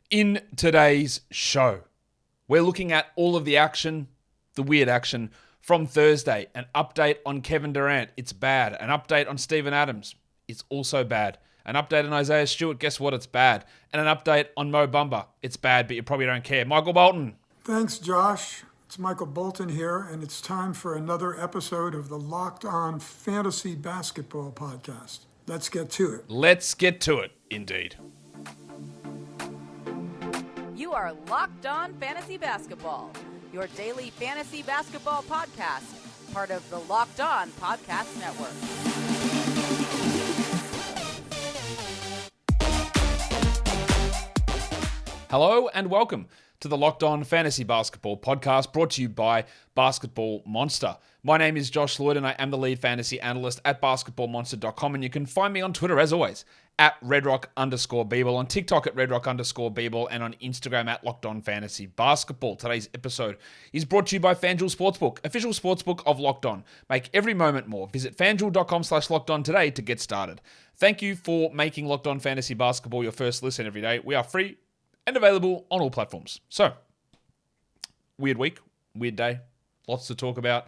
In today's show, we're looking at all of the action, the weird action from Thursday. An update on Kevin Durant, it's bad. An update on Steven Adams, it's also bad. An update on Isaiah Stewart, guess what, it's bad. And an update on Mo Bamba, it's bad, but you probably don't care. Michael Bolton. Thanks, Josh. It's Michael Bolton here, and it's time for another episode of the Locked On Fantasy Basketball Podcast. Let's get to it. Let's get to it, indeed. You are Locked On Fantasy Basketball, your daily fantasy basketball podcast, part of the Locked On Podcast Network. Hello and welcome to the Locked On Fantasy Basketball Podcast, brought to you by Basketball Monster. My name is Josh Lloyd, and I am the lead fantasy analyst at basketballmonster.com, and you can find me on Twitter, as always, at redrock_bball, on TikTok at redrock_bball, and on Instagram at Locked On Fantasy Basketball. Today's episode is brought to you by FanDuel Sportsbook, official sportsbook of Locked On. Make every moment more. Visit fanduel.com/lockedon today to get started. Thank you for making Locked On Fantasy Basketball your first listen every day. We are free and available on all platforms. So, weird week, weird day, lots to talk about,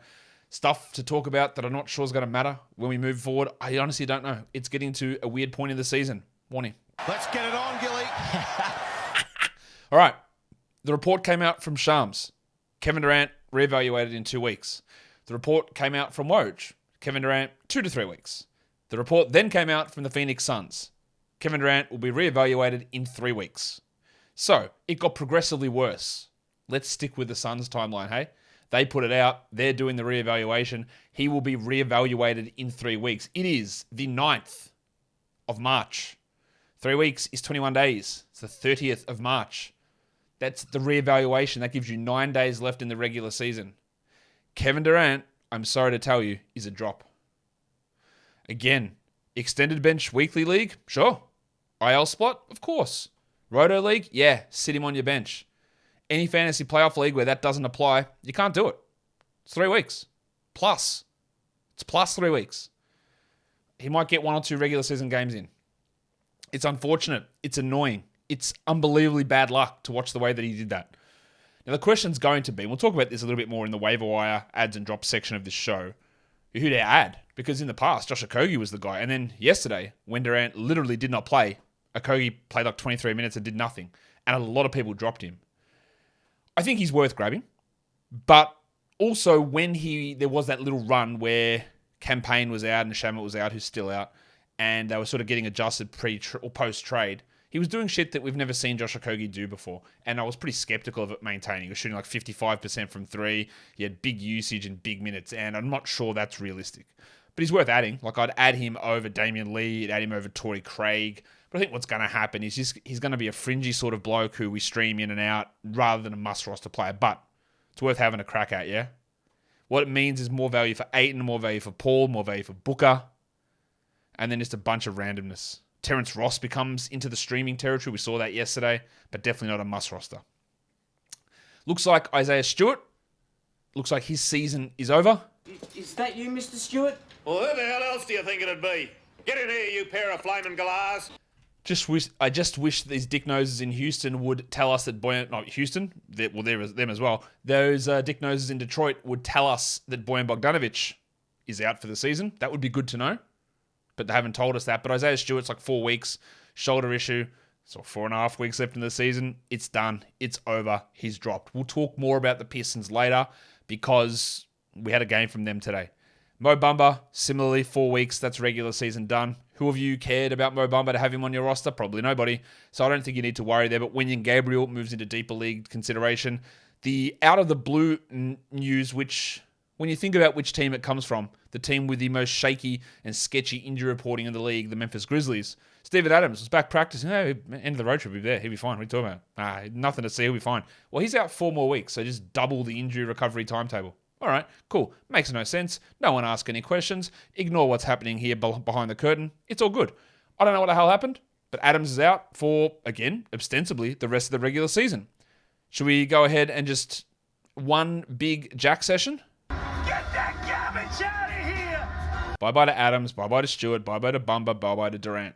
stuff to talk about that I'm not sure is going to matter when we move forward. I honestly don't know. It's getting to a weird point in the season. Warning. Let's get it on, Gilly. All right. The report came out from Shams. Kevin Durant reevaluated in 2 weeks. The report came out from Woj. Kevin Durant, 2 to 3 weeks. The report then came out from the Phoenix Suns. Kevin Durant will be reevaluated in 3 weeks. So, it got progressively worse. Let's stick with the Suns timeline, hey? They put it out. They're doing the reevaluation. He will be reevaluated in 3 weeks. It is the 9th of March. 3 weeks is 21 days. It's the 30th of March. That's the reevaluation. That gives you 9 days left in the regular season. Kevin Durant, I'm sorry to tell you, is a drop. Again, extended bench weekly league? Sure. IL spot? Of course. Roto League? Yeah, sit him on your bench. Any fantasy playoff league where that doesn't apply, you can't do it. It's 3 weeks. Plus. It's plus 3 weeks. He might get 1 or 2 regular season games in. It's unfortunate. It's annoying. It's unbelievably bad luck to watch the way that he did that. Now, the question's going to be, we'll talk about this a little bit more in the waiver wire ads and drops section of this show, who to add. Because in the past, Josh Okogie was the guy. And then yesterday, when Durant literally did not play, Okogie played like 23 minutes and did nothing. And a lot of people dropped him. I think he's worth grabbing. But also when there was that little run where Campaign was out and Shamet was out, who's still out, and they were sort of getting adjusted pre or post-trade, he was doing shit that we've never seen Josh Okogie do before. And I was pretty skeptical of it maintaining. He was shooting like 55% from three. He had big usage and big minutes. And I'm not sure that's realistic. But he's worth adding. Like, I'd add him over Damian Lee. I'd add him over Torrey Craig. But I think what's going to happen is he's going to be a fringy sort of bloke who we stream in and out rather than a must-roster player. But it's worth having a crack at, yeah? What it means is more value for Ayton, more value for Paul, more value for Booker. And then just a bunch of randomness. Terrence Ross becomes into the streaming territory. We saw that yesterday, but definitely not a must-roster. Looks like Isaiah Stewart. Looks like his season is over. Is that you, Mr. Stewart? Well, who the hell else do you think it'd be? Get in here, you pair of flaming galahs. I just wish these dick noses in Houston would tell us that Houston, them as well. Those dick noses in Detroit would tell us that Bojan Bogdanovic is out for the season. That would be good to know, but they haven't told us that. But Isaiah Stewart's like 4 weeks, shoulder issue, so 4.5 weeks left in the season. It's done. It's over. He's dropped. We'll talk more about the Pistons later because we had a game from them today. Mo Bamba, similarly, 4 weeks. That's regular season done. Who of you cared about Mo Bamba to have him on your roster? Probably nobody. So I don't think you need to worry there. But Wenyen Gabriel moves into deeper league consideration. The out of the blue news, which when you think about which team it comes from, the team with the most shaky and sketchy injury reporting in the league, the Memphis Grizzlies. Steven Adams was back practicing. Hey, end of the road trip, he'll be there. He'll be fine. What are you talking about? Nothing to see. He'll be fine. Well, he's out 4 more weeks. So just double the injury recovery timetable. All right, cool. Makes no sense. No one ask any questions. Ignore what's happening here behind the curtain. It's all good. I don't know what the hell happened, but Adams is out for, again, ostensibly, the rest of the regular season. Should we go ahead and just one big jack session? Get that garbage out of here! Bye-bye to Adams, bye-bye to Stewart, bye-bye to Bamba, bye-bye to Durant.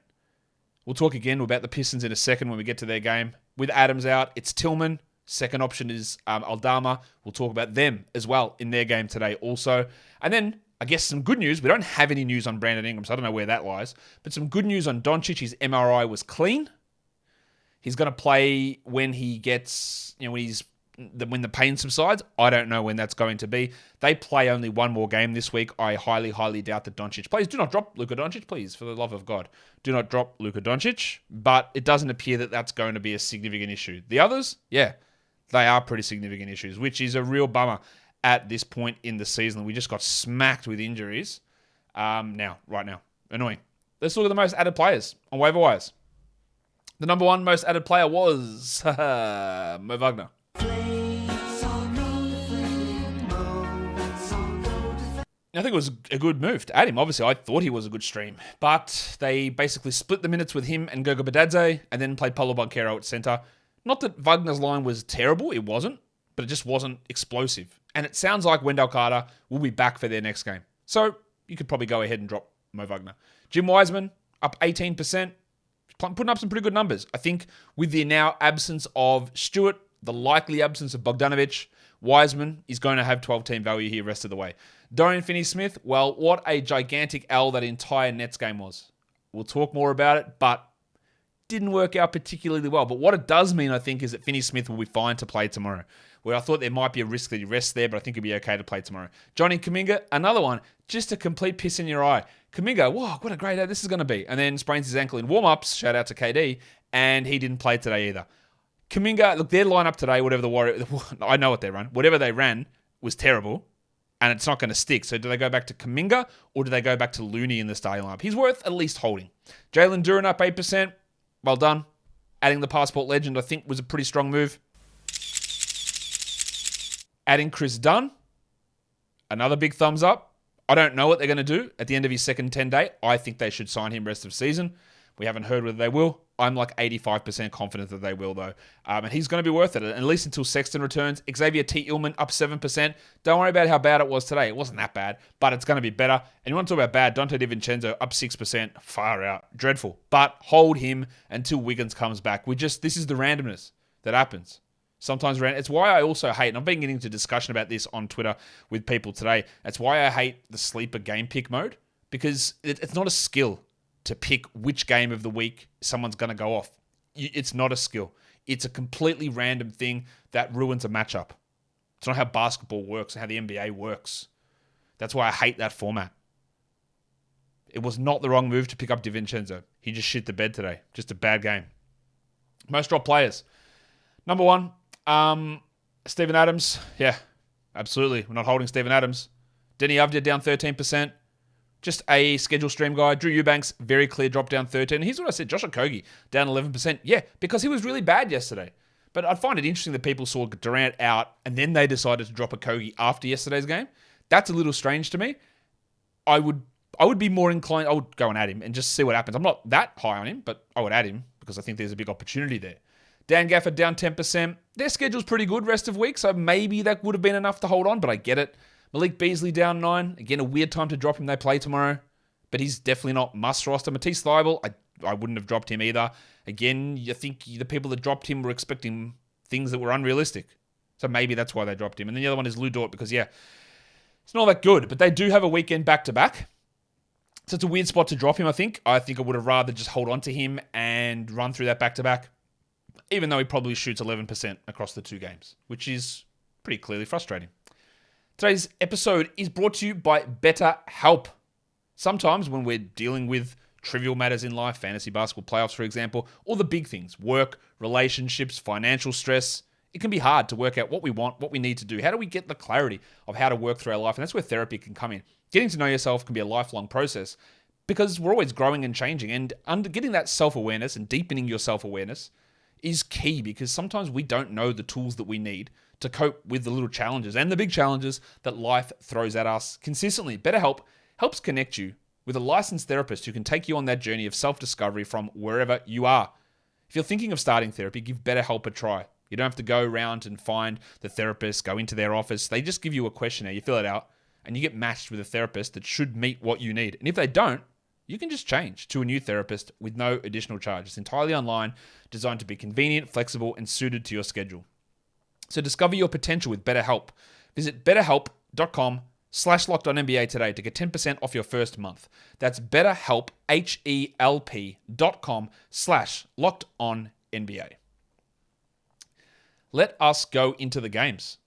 We'll talk again about the Pistons in a second when we get to their game. With Adams out, it's Tillman. Second option is Aldama. We'll talk about them as well in their game today also. And then, I guess some good news. We don't have any news on Brandon Ingram, so I don't know where that lies. But some good news on Doncic. His MRI was clean. He's going to play when he gets, when the pain subsides. I don't know when that's going to be. They play only one more game this week. I highly, highly doubt that Doncic plays. Do not drop Luka Doncic, please, for the love of God. Do not drop Luka Doncic. But it doesn't appear that that's going to be a significant issue. The others, yeah, they are pretty significant issues, which is a real bummer at this point in the season. We just got smacked with injuries right now. Annoying. Let's look at the most added players on waiver wires. The number one most added player was Mo Wagner. I think it was a good move to add him. Obviously, I thought he was a good stream. But they basically split the minutes with him and Goga Badadze and then played Paulo Banchero at center. Not that Wagner's line was terrible. It wasn't. But it just wasn't explosive. And it sounds like Wendell Carter will be back for their next game. So you could probably go ahead and drop Mo Wagner. Jim Wiseman, up 18%. Putting up some pretty good numbers. I think with the now absence of Stewart, the likely absence of Bogdanovic, Wiseman is going to have 12-team value here rest of the way. Dorian Finney-Smith, well, what a gigantic L that entire Nets game was. We'll talk more about it, but didn't work out particularly well. But what it does mean, I think, is that Finney-Smith will be fine to play tomorrow. Where I thought there might be a risk that he rests there, but I think he'll be okay to play tomorrow. Johnny Kuminga, another one, just a complete piss in your eye. Kuminga, whoa, what a great day this is going to be. And then sprains his ankle in warm-ups, shout out to KD, and he didn't play today either. Kuminga, look, their lineup today, whatever the Warriors, I know what they run. Whatever they ran was terrible, and it's not going to stick. So do they go back to Kuminga, or do they go back to Looney in the starting lineup? He's worth at least holding. Jalen Duren up 8%. Well done. Adding the passport legend, I think, was a pretty strong move. Adding Chris Dunn, another big thumbs up. I don't know what they're going to do at the end of his second 10-day. I think they should sign him rest of season. We haven't heard whether they will. I'm like 85% confident that they will, though. And he's going to be worth it, at least until Sexton returns. Xavier T. Illman up 7%. Don't worry about how bad it was today. It wasn't that bad, but it's going to be better. And you want to talk about bad, Dante DiVincenzo up 6%. Far out. Dreadful. But hold him until Wiggins comes back. This is the randomness that happens. Sometimes it's why I also hate, and I've been getting into discussion about this on Twitter with people today. That's why I hate the sleeper game pick mode, because it's not a skill to pick which game of the week someone's going to go off. It's not a skill. It's a completely random thing that ruins a matchup. It's not how basketball works and how the NBA works. That's why I hate that format. It was not the wrong move to pick up DiVincenzo. He just shit the bed today. Just a bad game. Most drop players. Number one, Steven Adams. Yeah, absolutely. We're not holding Steven Adams. Denny Avdia down 13%. Just a schedule stream guy. Drew Eubanks, very clear drop down 13. Here's what I said. Josh Okogie down 11%. Yeah, because he was really bad yesterday. But I find it interesting that people saw Durant out and then they decided to drop Okogie after yesterday's game. That's a little strange to me. I would be more inclined. I would go and add him and just see what happens. I'm not that high on him, but I would add him because I think there's a big opportunity there. Dan Gafford down 10%. Their schedule's pretty good rest of week, so maybe that would have been enough to hold on, but I get it. Malik Beasley down 9. Again, a weird time to drop him. They play tomorrow, but he's definitely not must roster. Matisse Thybulle, I wouldn't have dropped him either. Again, you think the people that dropped him were expecting things that were unrealistic. So maybe that's why they dropped him. And then the other one is Lou Dort because, yeah, it's not that good, but they do have a weekend back-to-back. So it's a weird spot to drop him, I think. I think I would have rather just hold on to him and run through that back-to-back, even though he probably shoots 11% across the two games, which is pretty clearly frustrating. Today's episode is brought to you by BetterHelp. Sometimes when we're dealing with trivial matters in life, fantasy basketball playoffs, for example, or the big things, work, relationships, financial stress, it can be hard to work out what we want, what we need to do. How do we get the clarity of how to work through our life? And that's where therapy can come in. Getting to know yourself can be a lifelong process because we're always growing and changing. And getting that self-awareness and deepening your self-awareness is key because sometimes we don't know the tools that we need to cope with the little challenges and the big challenges that life throws at us consistently. BetterHelp helps connect you with a licensed therapist who can take you on that journey of self-discovery from wherever you are. If you're thinking of starting therapy, give BetterHelp a try. You don't have to go around and find the therapist, go into their office. They just give you a questionnaire, you fill it out, and you get matched with a therapist that should meet what you need. And if they don't, you can just change to a new therapist with no additional charge. It's entirely online, designed to be convenient, flexible, and suited to your schedule. So discover your potential with BetterHelp. Visit betterhelp.com/LockedOnNBA today to get 10% off your first month. That's BetterHelp, HELP.com/LockedOnNBA. Let us go into the games.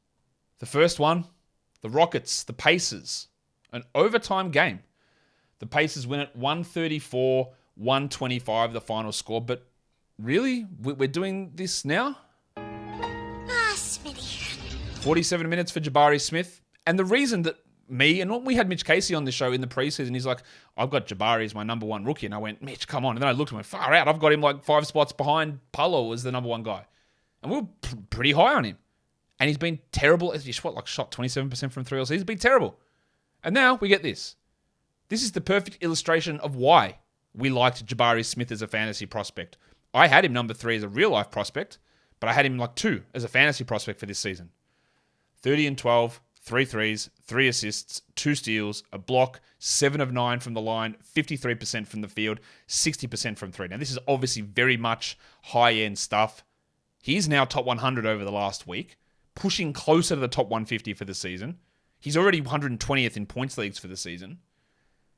The first one, the Rockets, the Pacers. An overtime game. The Pacers win it 134-125, the final score. But really, we're doing this now? 47 minutes for Jabari Smith. And the reason that we had Mitch Casey on the show in the preseason, he's like, I've got Jabari as my number one rookie. And I went, Mitch, come on. And then I looked and went, far out. I've got him like 5 spots behind Palo as the number one guy. And we were pretty high on him. And he's been terrible. He shot 27% from 3 all season. He's been terrible. And now we get this. This is the perfect illustration of why we liked Jabari Smith as a fantasy prospect. I had him number 3 as a real-life prospect, but I had him like 2 as a fantasy prospect for this season. 30 and 12, 3 threes, 3 assists, 2 steals, a block, 7 of 9 from the line, 53% from the field, 60% from 3. Now, this is obviously very much high-end stuff. He's now top 100 over the last week, pushing closer to the top 150 for the season. He's already 120th in points leagues for the season.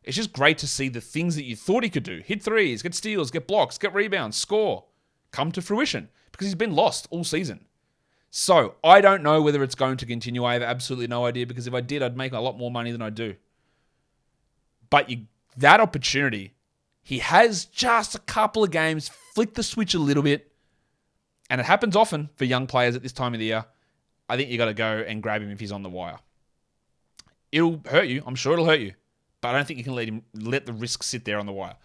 It's just great to see the things that you thought he could do. Hit threes, get steals, get blocks, get rebounds, score. Come to fruition because he's been lost all season. So, I don't know whether it's going to continue. I have absolutely no idea because if I did, I'd make a lot more money than I do. But that opportunity, he has just a couple of games, flick the switch a little bit, and it happens often for young players at this time of the year. I think you got to go and grab him if he's on the wire. It'll hurt you. I'm sure it'll hurt you. But I don't think you can let the risk sit there on the wire.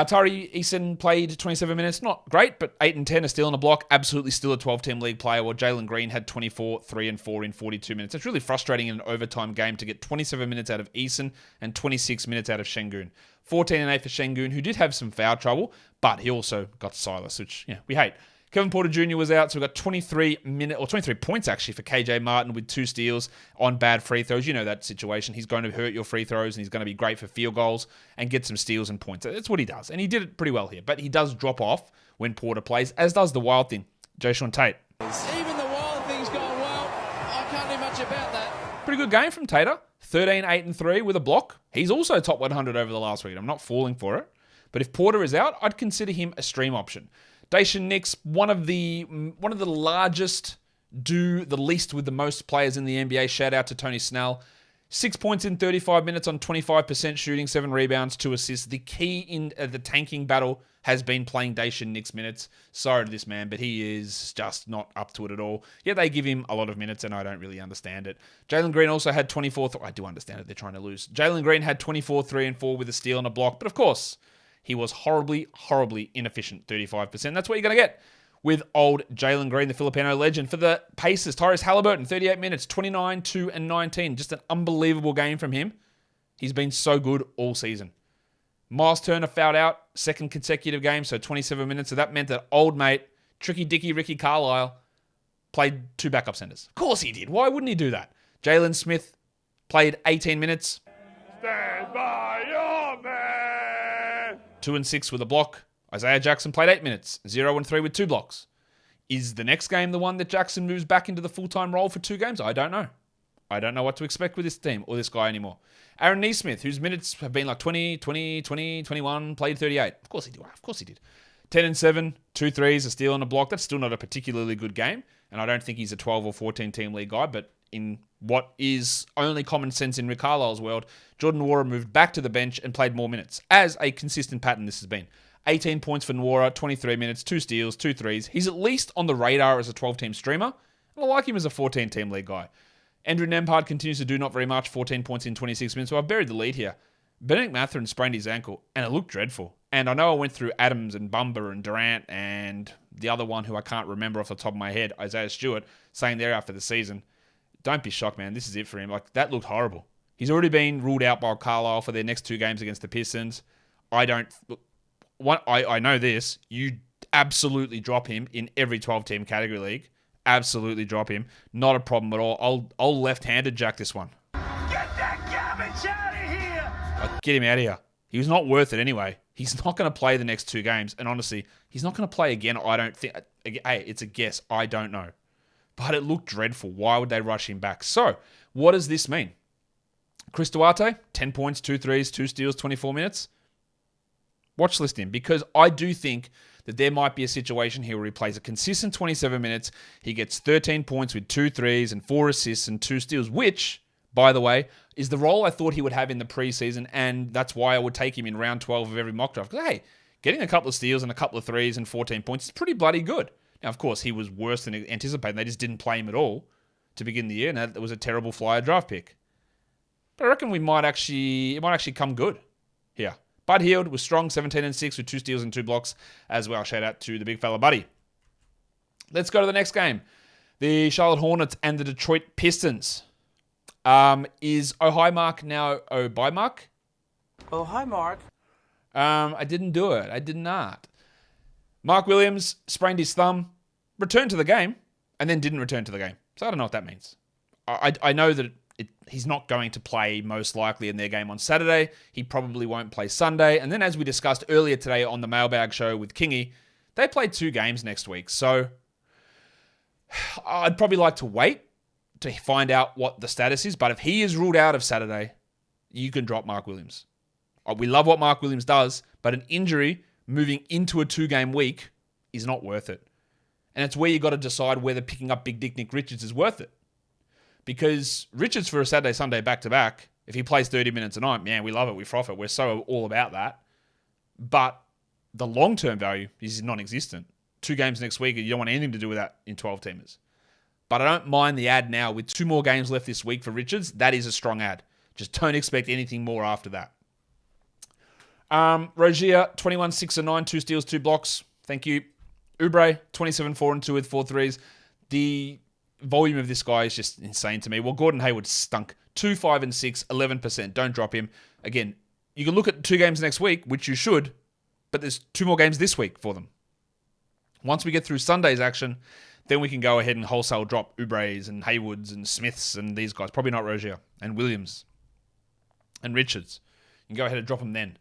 Tari Eason played 27 minutes. Not great, but 8 and 10 are still on the block. Absolutely still a 12-team league player. While Jalen Green had 24, 3 and 4 in 42 minutes. It's really frustrating in an overtime game to get 27 minutes out of Eason and 26 minutes out of Şengün. 14 and 8 for Şengün, who did have some foul trouble, but he also got Silas, which we hate. Kevin Porter Jr. was out, so we got 23 points actually for KJ Martin with 2 steals on bad free throws. You know that situation. He's going to hurt your free throws and he's going to be great for field goals and get some steals and points. That's what he does. And he did it pretty well here. But he does drop off when Porter plays, as does the Wild thing, Jae'Sean Tate. Even the Wild thing's gone well. I can't do much about that. Pretty good game from Tater. 13, 8 and 3 with a block. He's also top 100 over the last week. I'm not falling for it. But if Porter is out, I'd consider him a stream option. Daishen Nix, one of the largest, do the least with the most players in the NBA. Shout out to Tony Snell. 6 points in 35 minutes on 25% shooting, 7 rebounds, 2 assists. The key in the tanking battle has been playing Daishen Nix minutes. Sorry to this man, but he is just not up to it at all. Yet they give him a lot of minutes, and I don't really understand it. Jalen Green also had 24. I do understand it. They're trying to lose. Jalen Green had 24, 3 and 4 with a steal and a block. But of course, he was horribly, horribly inefficient, 35%. That's what you're going to get with old Jalen Green, the Filipino legend. For the Pacers, Tyrese Haliburton, 38 minutes, 29, 2 and 19. Just an unbelievable game from him. He's been so good all season. Miles Turner fouled out, second consecutive game, so 27 minutes. So that meant that old mate, Tricky Dicky Ricky Carlisle, played 2 backup centers. Of course he did. Why wouldn't he do that? Jalen Smith played 18 minutes. Stand by your man. 2 and 6 with a block. Isaiah Jackson played 8 minutes. 0 and 3 with 2 blocks. Is the next game the one that Jackson moves back into the full-time role for 2 games? I don't know. I don't know what to expect with this team or this guy anymore. Aaron Nesmith, whose minutes have been like 20, 21, played 38. Of course he did. 10 and 7, 2 threes, a steal and a block. That's still not a particularly good game. And I don't think he's a 12 or 14 team league guy, but in what is only common sense in Rick Carlisle's world, Jordan Nwora moved back to the bench and played more minutes, as a consistent pattern this has been. 18 points for Nwora, 23 minutes, 2 steals, 2 threes. He's at least on the radar as a 12-team streamer, and I like him as a 14-team league guy. Andrew Nembhard continues to do not very much, 14 points in 26 minutes, so I've buried the lead here. Benedict Mathurin sprained his ankle, and it looked dreadful. And I know I went through Adams and Bumba and Durant and the other one who I can't remember off the top of my head, Isaiah Stewart, saying they're out for the season. Don't be shocked, man. This is it for him. Like, that looked horrible. He's already been ruled out by Carlisle for their next 2 games against the Pistons. I know this. You absolutely drop him in every 12-team category league. Absolutely drop him. Not a problem at all. I'll left-handed jack this one. Get that garbage out of here! Get him out of here. He was not worth it anyway. He's not going to play the next 2 games. And honestly, he's not going to play again, I don't think. Hey, it's a guess. I don't know. But it looked dreadful. Why would they rush him back? So, what does this mean? Chris Duarte, 10 points, 2 threes, 2 steals, 24 minutes. Watch list him, because I do think that there might be a situation here where he plays a consistent 27 minutes. He gets 13 points with 2 threes and 4 assists and 2 steals, which, by the way, is the role I thought he would have in the preseason, and that's why I would take him in round 12 of every mock draft. Because, hey, getting a couple of steals and a couple of threes and 14 points is pretty bloody good. Now, of course, he was worse than anticipated. They just didn't play him at all to begin the year, and that was a terrible flyer draft pick. But I reckon it might actually come good here. Bud Hield was strong, 17 and 6 with 2 steals and 2 blocks as well. Shout out to the big fella Buddy. Let's go to the next game. The Charlotte Hornets and the Detroit Pistons. Is Oh Hi Mark now Oh Bye Mark? Oh, hi, Mark. I didn't do it. I did not. Mark Williams sprained his thumb, returned to the game, and then didn't return to the game. So I don't know what that means. I know that he's not going to play most likely in their game on Saturday. He probably won't play Sunday. And then as we discussed earlier today on the Mailbag show with Kingy, they play 2 games next week. So I'd probably like to wait to find out what the status is. But if he is ruled out of Saturday, you can drop Mark Williams. We love what Mark Williams does, but an injury moving into a 2-game week is not worth it. And it's where you got to decide whether picking up Big Dick Nick Richards is worth it. Because Richards for a Saturday, Sunday back-to-back, if he plays 30 minutes a night, man, we love it, we froth it. We're so all about that. But the long-term value is non-existent. 2 games next week, you don't want anything to do with that in 12-teamers. But I don't mind the ad now. With 2 more games left this week for Richards, that is a strong ad. Just don't expect anything more after that. Rozier, 21, 6 and 9, 2 steals, 2 blocks. Thank you. Oubre, 27, 4 and 2 with 4 threes. The volume of this guy is just insane to me. Well, Gordon Hayward stunk. 2, 5 and 6, 11%. Don't drop him. Again, you can look at 2 games next week, which you should, but there's 2 more games this week for them. Once we get through Sunday's action, then we can go ahead and wholesale drop Oubre's and Haywoods and Smiths and these guys. Probably not Rozier and Williams and Richards. You can go ahead and drop them then.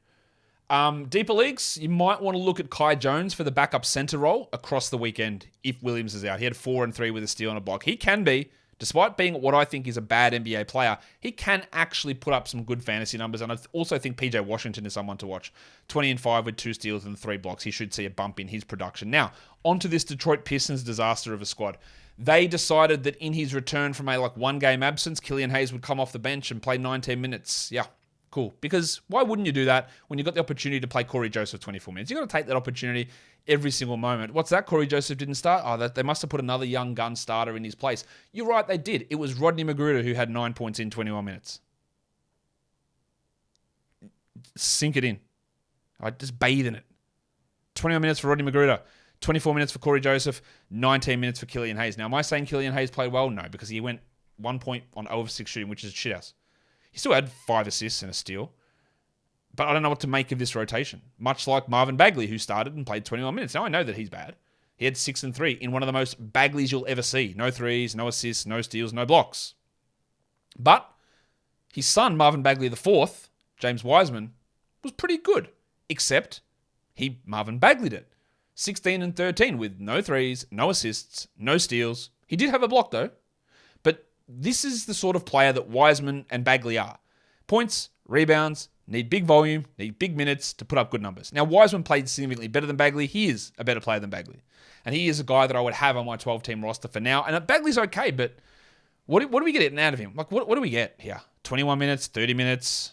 Deeper leagues, you might want to look at Kai Jones for the backup center role across the weekend if Williams is out. He had 4 and 3 with a steal and a block. He can be, despite being what I think is a bad NBA player, he can actually put up some good fantasy numbers. And I also think PJ Washington is someone to watch. 20 and 5 with 2 steals and 3 blocks. He should see a bump in his production. Now, onto this Detroit Pistons disaster of a squad. They decided that in his return from a 1-game absence, Killian Hayes would come off the bench and play 19 minutes. Yeah. Cool. Because why wouldn't you do that when you got the opportunity to play Corey Joseph 24 minutes? You got to take that opportunity every single moment. What's that? Corey Joseph didn't start? Oh, they must have put another young gun starter in his place. You're right, they did. It was Rodney Magruder who had 9 points in 21 minutes. Sink it in. I just bathe in it. 21 minutes for Rodney Magruder. 24 minutes for Corey Joseph. 19 minutes for Killian Hayes. Now, am I saying Killian Hayes played well? No, because he went 1 point on 0 of 6 shooting, which is shithouse. He still had 5 assists and a steal. But I don't know what to make of this rotation. Much like Marvin Bagley, who started and played 21 minutes. Now I know that he's bad. He had 6 and 3 in one of the most Bagleys you'll ever see. No threes, no assists, no steals, no blocks. But his son, Marvin Bagley IV, James Wiseman, was pretty good. Except he Marvin Bagleyed it. 16 and 13 with no threes, no assists, no steals. He did have a block though. But this is the sort of player that Wiseman and Bagley are. Points, rebounds, need big volume, need big minutes to put up good numbers. Now, Wiseman played significantly better than Bagley. He is a better player than Bagley. And he is a guy that I would have on my 12-team roster for now. And Bagley's okay, but what do we get out of him? What do we get here? 21 minutes, 30 minutes,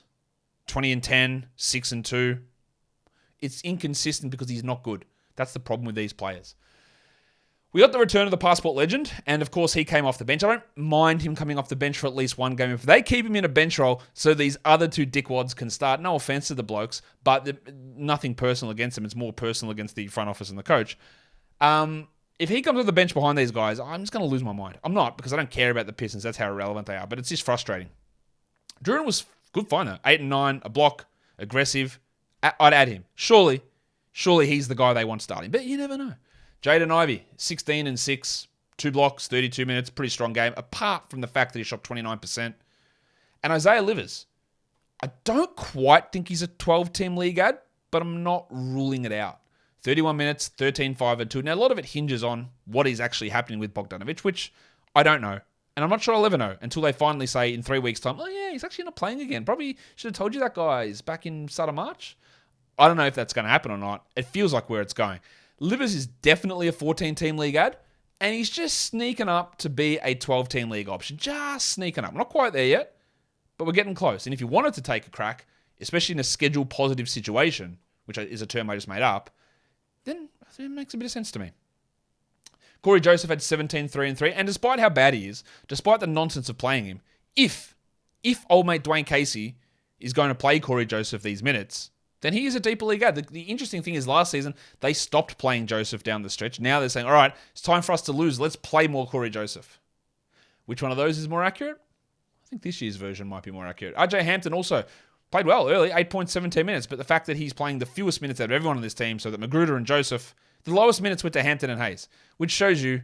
20 and 10, 6 and 2. It's inconsistent because he's not good. That's the problem with these players. We got the return of the passport legend, and of course he came off the bench. I don't mind him coming off the bench for at least 1 game. If they keep him in a bench role so these other 2 dickwads can start, no offense to the blokes, but nothing personal against them. It's more personal against the front office and the coach. If he comes off the bench behind these guys, I'm just going to lose my mind. I'm not, because I don't care about the Pistons. That's how irrelevant they are, but it's just frustrating. Durant was good fine though. 8 and 9, a block, aggressive. I'd add him. Surely he's the guy they want starting, but you never know. Jaden Ivey, 16 and 6, 2 blocks, 32 minutes, pretty strong game, apart from the fact that he shot 29%. And Isaiah Livers, I don't quite think he's a 12-team league ad, but I'm not ruling it out. 31 minutes, 13, 5, and 2. Now, a lot of it hinges on what is actually happening with Bogdanovic, which I don't know. And I'm not sure I'll ever know until they finally say in 3 weeks' time, oh yeah, he's actually not playing again. Probably should have told you that guy is back in start of March. I don't know if that's going to happen or not. It feels like where it's going. Livers is definitely a 14-team league ad, and he's just sneaking up to be a 12-team league option. Just sneaking up. We're not quite there yet, but we're getting close. And if you wanted to take a crack, especially in a schedule positive situation, which is a term I just made up, then it makes a bit of sense to me. Corey Joseph had 17, 3, and 3. And despite how bad he is, despite the nonsense of playing him, if old mate Dwayne Casey is going to play Corey Joseph these minutes, then he is a deeper league ad. The interesting thing is last season, they stopped playing Joseph down the stretch. Now they're saying, all right, it's time for us to lose. Let's play more Corey Joseph. Which one of those is more accurate? I think this year's version might be more accurate. RJ Hampton also played well early, 8.17 minutes, but the fact that he's playing the fewest minutes out of everyone on this team, so that Magruder and Joseph, the lowest minutes went to Hampton and Hayes, which shows you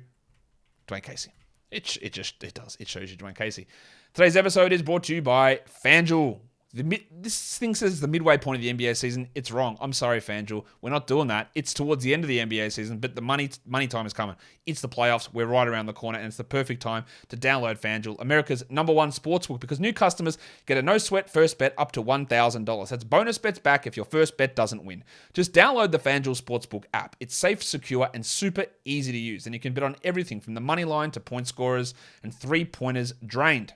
Dwayne Casey. It does. It shows you Dwayne Casey. Today's episode is brought to you by FanDuel. This thing says the midway point of the NBA season. It's wrong. I'm sorry, FanDuel. We're not doing that. It's towards the end of the NBA season, but the money time is coming. It's the playoffs. We're right around the corner, and it's the perfect time to download FanDuel, America's #1 sportsbook, because new customers get a no-sweat first bet up to $1,000. That's bonus bets back if your first bet doesn't win. Just download the FanDuel Sportsbook app. It's safe, secure, and super easy to use, and you can bet on everything from the money line to point scorers and three-pointers drained.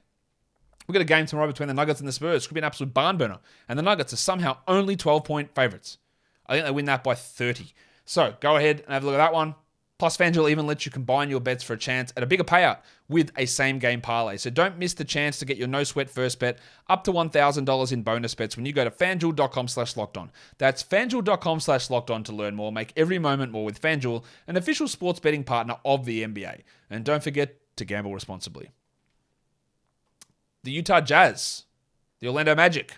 We've got a game tomorrow between the Nuggets and the Spurs. Could be an absolute barn burner. And the Nuggets are somehow only 12-point favorites. I think they win that by 30. So go ahead and have a look at that one. Plus, FanDuel even lets you combine your bets for a chance at a bigger payout with a same-game parlay. So don't miss the chance to get your no-sweat first bet up to $1,000 in bonus bets when you go to FanDuel.com/lockedon. That's FanDuel.com/lockedon to learn more. Make every moment more with FanDuel, an official sports betting partner of the NBA. And don't forget to gamble responsibly. The Utah Jazz, the Orlando Magic.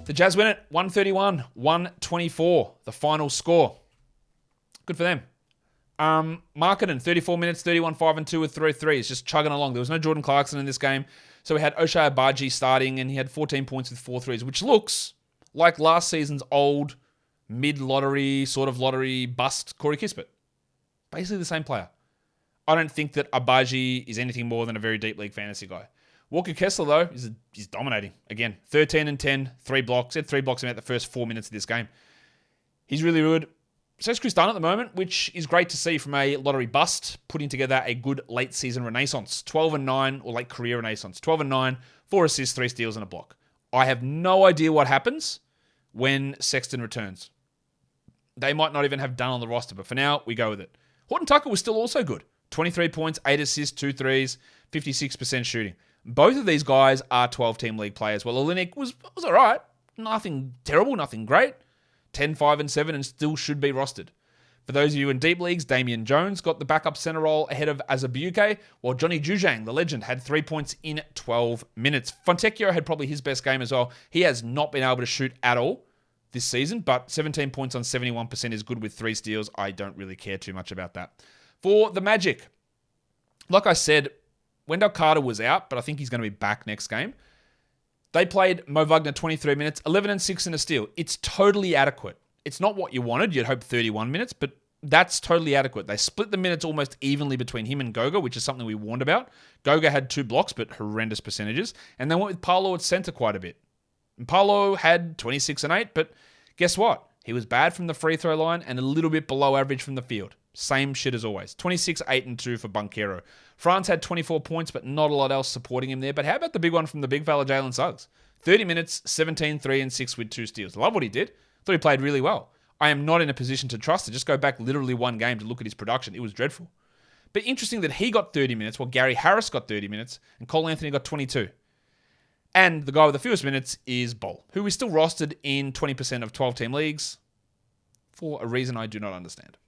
The Jazz win it, 131-124, the final score. Good for them. Markkanen, 34 minutes, 31, 5, and 2 with 3 threes, just chugging along. There was no Jordan Clarkson in this game, so we had Ochai Agbaji starting, and he had 14 points with 4 threes, which looks like last season's old mid-lottery, sort of lottery bust Corey Kispert. Basically the same player. I don't think that Agbaji is anything more than a very deep league fantasy guy. Walker Kessler, though, he's dominating. Again, 13 and 10, 3 blocks. He had 3 blocks in about the first 4 minutes of this game. He's really good. So is Chris Dunn at the moment, which is great to see from a lottery bust, putting together a good late season renaissance. 12 and 9, or late career renaissance. 12 and 9, 4 assists, 3 steals, and a block. I have no idea what happens when Sexton returns. They might not even have Dunn on the roster, but for now, we go with it. Horton Tucker was still also good. 23 points, 8 assists, 2 threes, 56% shooting. Both of these guys are 12-team league players. Well, Olynyk was all right. Nothing terrible, nothing great. 10, 5, and 7 and still should be rostered. For those of you in deep leagues, Damian Jones got the backup center role ahead of Azubuike, while Johnny Juzang, the legend, had 3 points in 12 minutes. Fontecchio had probably his best game as well. He has not been able to shoot at all this season, but 17 points on 71% is good with 3 steals. I don't really care too much about that. For the Magic, like I said, Wendell Carter was out, but I think he's going to be back next game. They played Mo Wagner 23 minutes, 11 and 6 and a steal. It's totally adequate. It's not what you wanted. You'd hope 31 minutes, but that's totally adequate. They split the minutes almost evenly between him and Goga, which is something we warned about. Goga had 2 blocks, but horrendous percentages. And they went with Paolo at center quite a bit. And Paolo had 26 and 8, but guess what? He was bad from the free throw line and a little bit below average from the field. Same shit as always. 26, 8, and 2 for Banchero. France had 24 points, but not a lot else supporting him there. But how about the big one from the big fella, Jalen Suggs? 30 minutes, 17, 3, and 6 with 2 steals. Love what he did. Thought he played really well. I am not in a position to trust it. Just go back literally one game to look at his production. It was dreadful. But interesting that he got 30 minutes, while Gary Harris got 30 minutes, and Cole Anthony got 22. And the guy with the fewest minutes is Bol, who is still rostered in 20% of 12-team leagues for a reason I do not understand.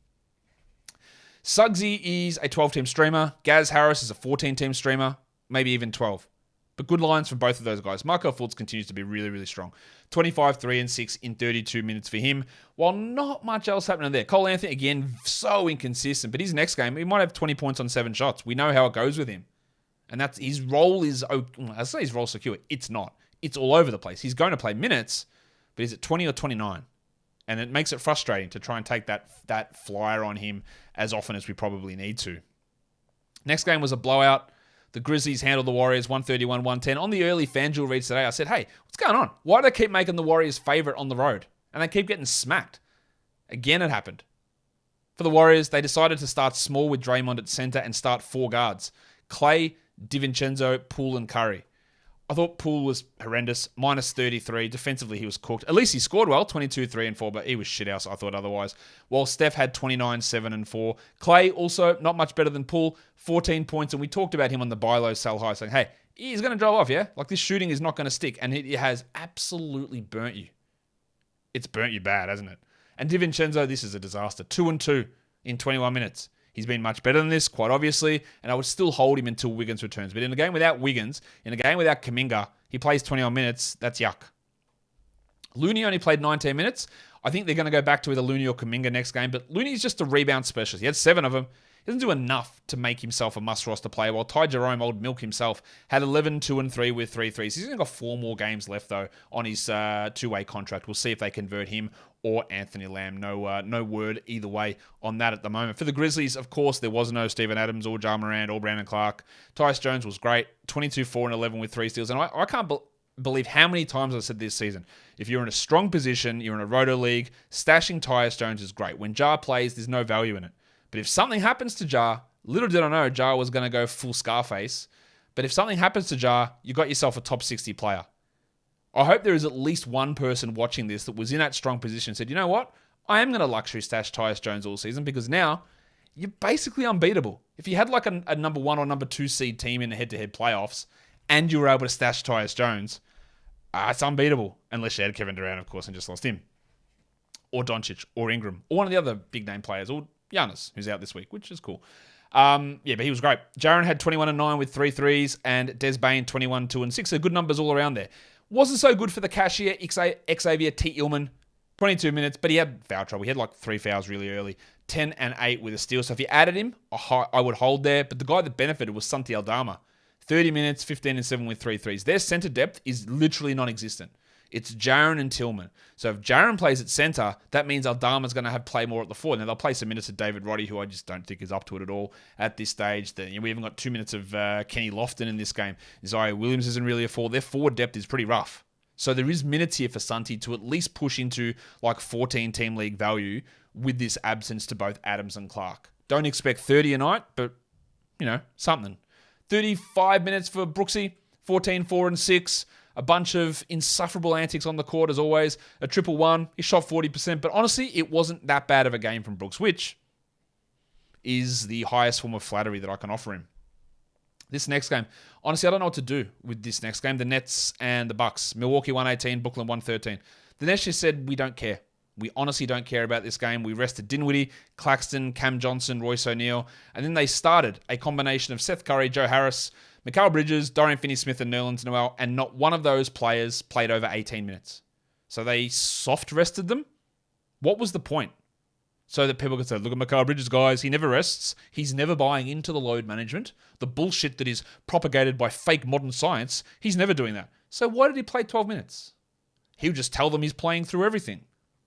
Suggsy is a 12-team streamer. Gaz Harris is a 14-team streamer, maybe even 12. But good lines from both of those guys. Marco Fultz continues to be really, really strong. 25, 3, and 6 in 32 minutes for him, while not much else happening there. Cole Anthony, again, so inconsistent. But his next game, he might have 20 points on 7 shots. We know how it goes with him. And that's his role is, I say his role secure. It's not. It's all over the place. He's going to play minutes, but is it 20 or 29? And it makes it frustrating to try and take that flyer on him as often as we probably need to. Next game was a blowout. The Grizzlies handled the Warriors 131-110. On the early FanDuel reads today, I said, hey, what's going on? Why do they keep making the Warriors favorite on the road? And they keep getting smacked. Again, it happened. For the Warriors, they decided to start small with Draymond at center and start 4 guards. Clay, DiVincenzo, Poole, and Curry. I thought Poole was horrendous, minus 33. Defensively, he was cooked. At least he scored well, 22, 3, and 4, but he was shithouse, I thought, otherwise. While Steph had 29, 7, and 4. Clay, also not much better than Poole, 14 points, and we talked about him on the buy low, sell high, saying, hey, he's going to drop off, yeah? Like, this shooting is not going to stick, and it has absolutely burnt you. It's burnt you bad, hasn't it? And DiVincenzo, this is a disaster. 2 and 2 in 21 minutes. He's been much better than this, quite obviously, and I would still hold him until Wiggins returns. But in a game without Wiggins, in a game without Kuminga, he plays 21 minutes. That's yuck. Looney only played 19 minutes. I think they're going to go back to either Looney or Kuminga next game, but Looney's just a rebound specialist. He had 7 of them. He doesn't do enough to make himself a must-roster player, while Ty Jerome, old milk himself, had 11, 2, and 3 with 3 threes. He's only got 4 more games left, though, on his 2-way contract. We'll see if they convert him or Anthony Lamb. No word either way on that at the moment. For the Grizzlies, of course, there was no Steven Adams or Ja Morant or Brandon Clark. Tyus Jones was great. 22, 4, and 11 with 3 steals. And I can't believe how many times I've said this season, if you're in a strong position, you're in a roto league, stashing Tyus Jones is great. When Ja plays, there's no value in it. But if something happens to Ja, little did I know Ja was going to go full Scarface. But if something happens to Ja, you got yourself a top 60 player. I hope there is at least one person watching this that was in that strong position and said, you know what? I am going to luxury stash Tyus Jones all season because now you're basically unbeatable. If you had like a number 1 or number 2 seed team in the head-to-head playoffs and you were able to stash Tyus Jones, it's unbeatable. Unless you had Kevin Durant, of course, and just lost him. Or Doncic, or Ingram, or one of the other big-name players, or Giannis, who's out this week, which is cool. But he was great. Jaren had 21 and 9 with 3 threes, and Des Bane 21, 2 and 6. So good numbers all around there. Wasn't so good for the cashier, Xavier T. Illman. 22 minutes, but he had foul trouble. He had like 3 fouls really early. 10 and 8 with a steal. So if you added him, I would hold there. But the guy that benefited was Santi Aldama. 30 minutes, 15 and 7 with 3 threes. Their center depth is literally non-existent. It's Jaren and Tillman. So if Jaren plays at center, that means Aldama's going to have play more at the 4. Now, they'll play some minutes of David Roddy, who I just don't think is up to it at all at this stage. We haven't got 2 minutes of Kenny Lofton in this game. Isaiah Williams isn't really a 4. Their forward depth is pretty rough. So there is minutes here for Santi to at least push into like 14-team league value with this absence to both Adams and Clark. Don't expect 30 a night, but, something. 35 minutes for Brooksy, 14, 4, and 6. A bunch of insufferable antics on the court, as always. A 1-1. He shot 40%, but honestly, it wasn't that bad of a game from Brooks, which is the highest form of flattery that I can offer him. This next game, honestly, I don't know what to do with this next game. The Nets and the Bucks. Milwaukee 118, Brooklyn 113. The Nets just said, we don't care. We honestly don't care about this game. We rested Dinwiddie, Claxton, Cam Johnson, Royce O'Neal. And then they started a combination of Seth Curry, Joe Harris, Mikal Bridges, Dorian Finney-Smith, and Nerlens Noel. And not one of those players played over 18 minutes. So they soft rested them. What was the point? So that people could say, look at Mikal Bridges, guys. He never rests. He's never buying into the load management. The bullshit that is propagated by fake modern science. He's never doing that. So why did he play 12 minutes? He would just tell them he's playing through everything.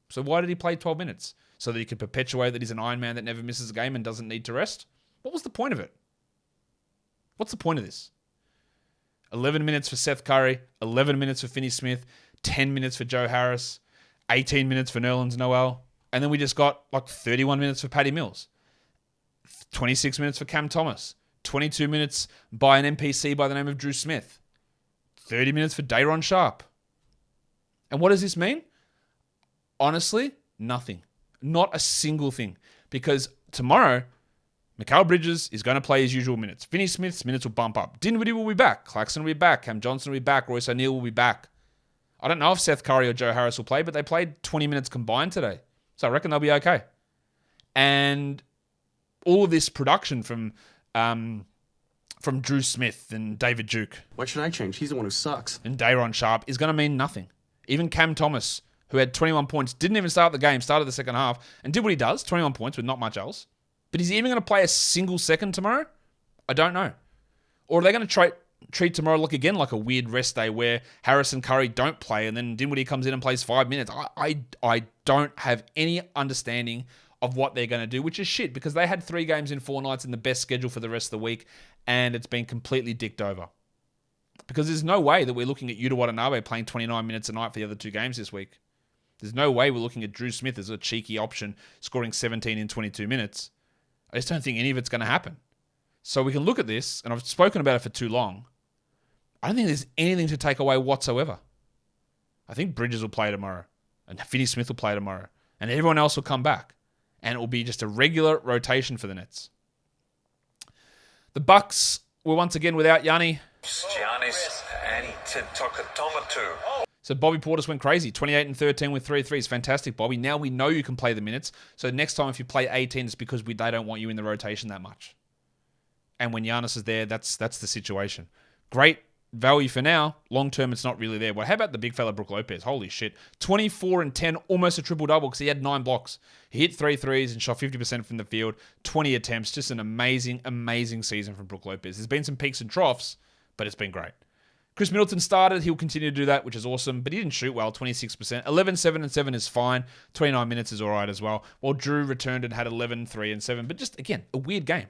So why did he play 12 minutes? So that he could perpetuate that he's an Iron Man that never misses a game and doesn't need to rest? What was the point of it? What's the point of this? 11 minutes for Seth Curry, 11 minutes for Finney-Smith, 10 minutes for Joe Harris, 18 minutes for Nerlens Noel. And then we just got like 31 minutes for Patty Mills, 26 minutes for Cam Thomas, 22 minutes by an NPC by the name of Drew Smith, 30 minutes for Day'Ron Sharp. And what does this mean? Honestly, nothing. Not a single thing. Because tomorrow, Mikal Bridges is going to play his usual minutes. Finney-Smith's minutes will bump up. Dinwiddie will be back. Claxton will be back. Cam Johnson will be back. Royce O'Neal will be back. I don't know if Seth Curry or Joe Harris will play, but they played 20 minutes combined today. So I reckon they'll be okay. And all of this production from Drew Smith and David Duke. What should I change? He's the one who sucks. And Day'Ron Sharp is going to mean nothing. Even Cam Thomas, who had 21 points, didn't even start the game, started the second half, and did what he does, 21 points with not much else. But is he even going to play a single second tomorrow? I don't know. Or are they going to treat tomorrow like a weird rest day where Harris and Curry don't play and then Dinwiddie comes in and plays 5 minutes? I don't have any understanding of what they're going to do, which is shit because they had 3 games in 4 nights in the best schedule for the rest of the week and it's been completely dicked over. Because there's no way that we're looking at Yuta Watanabe playing 29 minutes a night for the other 2 games this week. There's no way we're looking at Drew Smith as a cheeky option scoring 17 in 22 minutes. I just don't think any of it's going to happen. So we can look at this, and I've spoken about it for too long. I don't think there's anything to take away whatsoever. I think Bridges will play tomorrow, and Finney-Smith will play tomorrow, and everyone else will come back. And it will be just a regular rotation for the Nets. The Bucks were once again without Giannis. Giannis Antetokounmpo. So Bobby Portis went crazy. 28 and 13 with 3 threes. Fantastic, Bobby. Now we know you can play the minutes. So next time if you play 18, it's because they don't want you in the rotation that much. And when Giannis is there, that's the situation. Great value for now. Long term, it's not really there. Well, how about the big fella Brook Lopez? Holy shit. 24 and 10, almost a triple-double because he had 9 blocks. He hit 3 threes and shot 50% from the field. 20 attempts. Just an amazing, amazing season from Brook Lopez. There's been some peaks and troughs, but it's been great. Chris Middleton started. He'll continue to do that, which is awesome, but he didn't shoot well, 26%. 11, 7, and 7 is fine. 29 minutes is all right as well. While Drew returned and had 11, 3, and 7, but just, again, a weird game.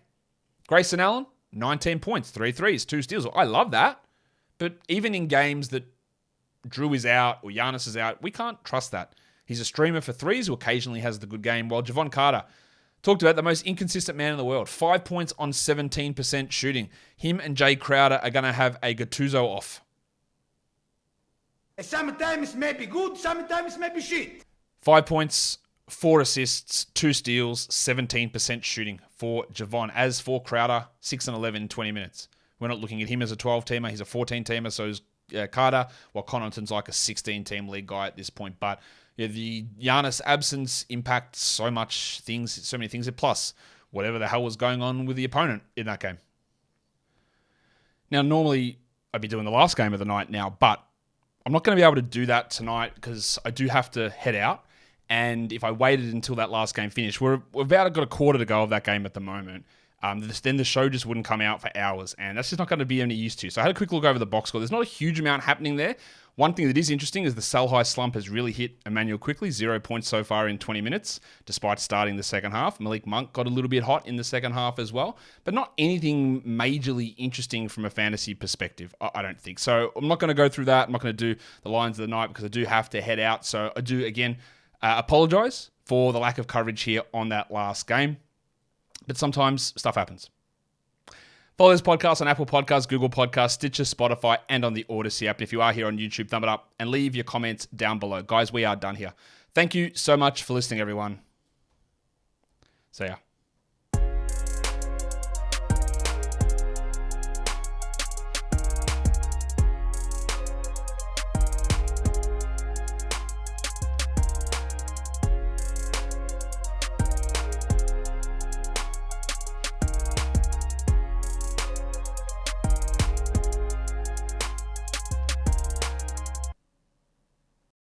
Grayson Allen, 19 points, 3 threes, 2 steals. I love that, but even in games that Drew is out or Giannis is out, we can't trust that. He's a streamer for threes who occasionally has the good game, while Javon Carter, talked about the most inconsistent man in the world. 5 points on 17% shooting. Him and Jay Crowder are going to have a Gattuso off. Sometimes may be good, sometimes may be shit. 5 points, 4 assists, 2 steals, 17% shooting for Javon. As for Crowder, 6 and 11 in 20 minutes. We're not looking at him as a 12-teamer. He's a 14-teamer, so is Carter, while Connaughton's like a 16-team league guy at this point. But yeah, the Giannis absence impacts so many things. Plus, whatever the hell was going on with the opponent in that game. Now, normally, I'd be doing the last game of the night now, but I'm not going to be able to do that tonight because I do have to head out. And if I waited until that last game finished, we're about got a quarter to go of that game at the moment. Then the show just wouldn't come out for hours, and that's just not going to be any use to. So I had a quick look over the box score. There's not a huge amount happening there. One thing that is interesting is the sell-high slump has really hit Emmanuel quickly. 0 points so far in 20 minutes, despite starting the second half. Malik Monk got a little bit hot in the second half as well, but not anything majorly interesting from a fantasy perspective, I don't think. So I'm not going to go through that. I'm not going to do the lines of the night because I do have to head out. So I do, again, apologize for the lack of coverage here on that last game. But sometimes stuff happens. Follow this podcast on Apple Podcasts, Google Podcasts, Stitcher, Spotify, and on the Odyssey app. And if you are here on YouTube, thumb it up and leave your comments down below. Guys, we are done here. Thank you so much for listening, everyone. See ya.